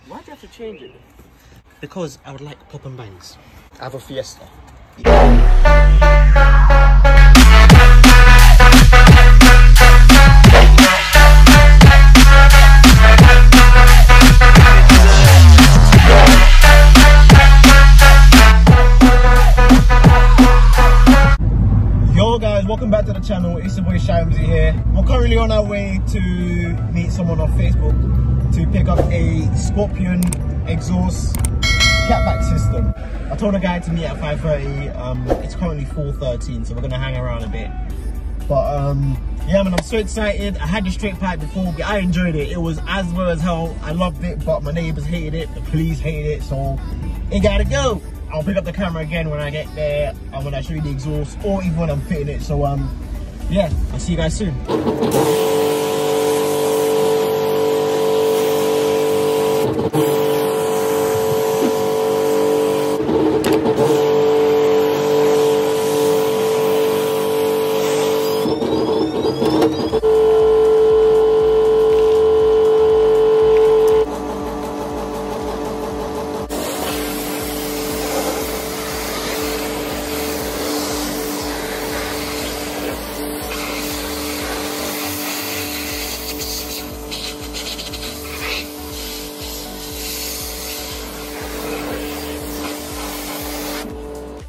Why'd you have to change it? Because I would like pop and bangs. I have a Fiesta. Yo guys, welcome back to the channel. It's your boy Shamsy here. We're currently on our way to meet someone on Facebook to pick up a Scorpion exhaust catback system. I told a guy to meet at 5:30. It's currently 4:13, so we're gonna hang around a bit. But yeah man, I'm so excited. I had the straight pipe before, but I enjoyed it. It was as well as hell. I loved it, but my neighbors hated it, the police hated it, so it gotta go. I'll pick up the camera again when I get there and when I show you the exhaust, or even when I'm fitting it. So yeah, I'll see you guys soon.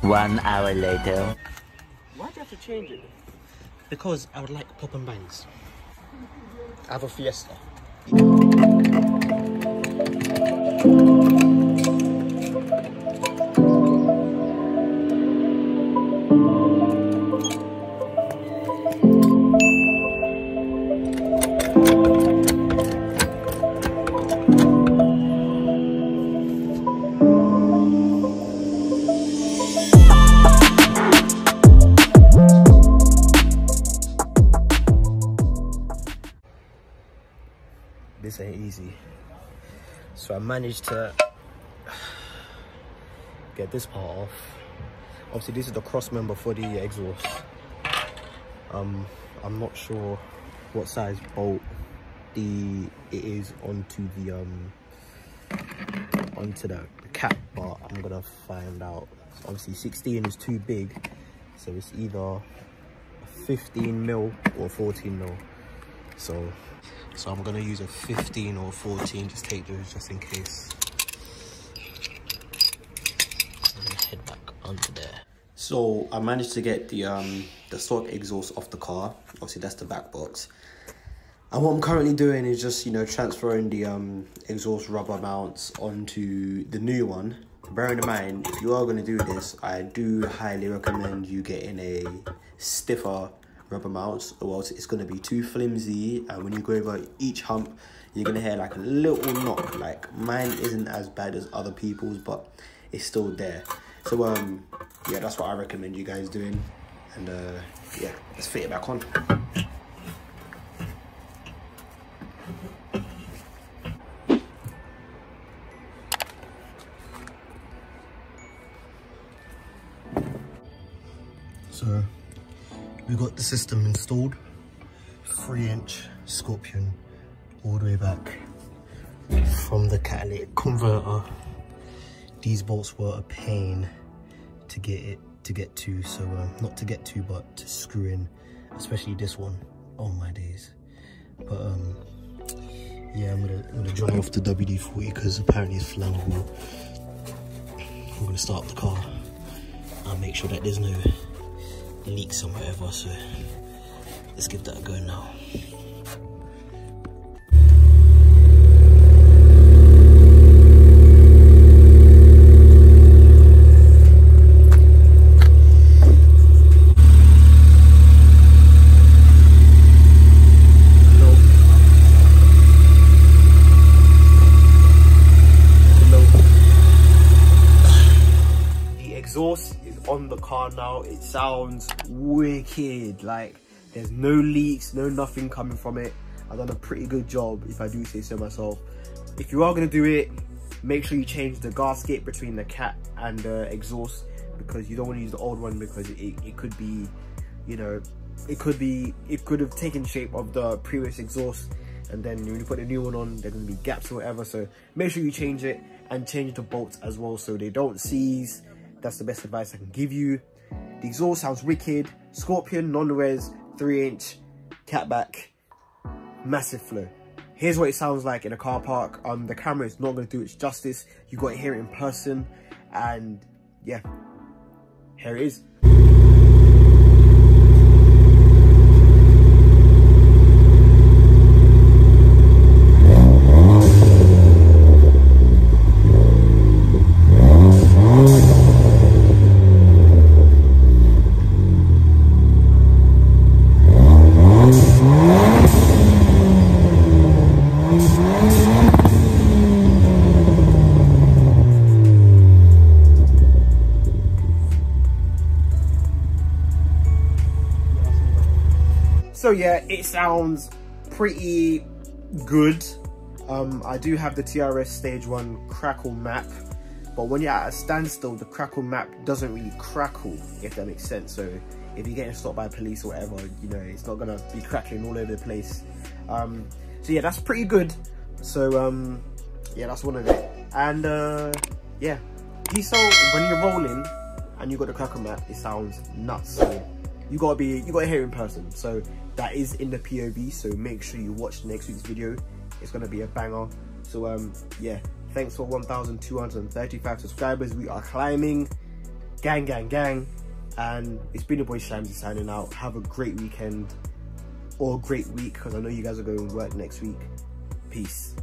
1 hour later. Why'd you have to change it? Because I would like pop and bangs. I have a Fiesta. This ain't easy. So I managed to get this part off. Obviously this is the cross member for the exhaust. I'm not sure what size bolt it is onto the cap, but I'm gonna find out. Obviously 16 is too big, so it's either 15 mil or 14 mil. So I'm gonna use a 15 or 14, just take those just in case. I'm gonna head back onto there. So I managed to get the stock exhaust off the car. Obviously that's the back box. And what I'm currently doing is just, you know, transferring the exhaust rubber mounts onto the new one. Bearing in mind, if you are gonna do this, I do highly recommend you getting a stiffer rubber mounts, or else it's going to be too flimsy, and when you go over each hump you're going to hear like a little knock. Like mine isn't as bad as other people's, but it's still there. So yeah, that's what I recommend you guys doing. And yeah, let's fit it back on. So we got the system installed, 3-inch Scorpion all the way back from the catalytic converter. These bolts were a pain to get to, so not to get to, but to screw in, especially this one. Oh my days. But yeah, I'm gonna dry off the WD-40 because apparently it's flammable. I'm gonna start up the car and make sure that there's no leaks or whatever, so let's give that a go now. Exhaust is on the car now. It sounds wicked. Like there's no leaks, no nothing coming from it. I've done a pretty good job, if I do say so myself. If you are going to do it, make sure you change the gasket between the cat and the exhaust, because you don't want to use the old one, because it could be, you know, it could have taken shape of the previous exhaust and then when you put the new one on, there's gonna be gaps or whatever. So make sure you change it, and change the bolts as well so they don't seize. That's the best advice I can give you. The exhaust sounds wicked. Scorpion, non-res, 3-inch, catback, massive flow. Here's what it sounds like in a car park. The camera is not going to do its justice. You got to hear it in person, and yeah, here it is. So yeah, it sounds pretty good. I do have the TRS stage 1 crackle map, but when you're at a standstill, the crackle map doesn't really crackle, if that makes sense. So if you're getting stopped by police or whatever, you know, it's not gonna be crackling all over the place. So yeah, that's pretty good. So yeah, that's one of it. And yeah, diesel, when you're rolling and you got the crackle map, it sounds nuts. So you gotta hear it in person. So that is in the POV, so make sure you watch next week's video. It's gonna be a banger. So yeah, thanks for 1,235 subscribers. We are climbing, gang gang gang. And it's been your boy Shamsy signing out. Have a great weekend, or a great week, because I know you guys are going to work next week. Peace.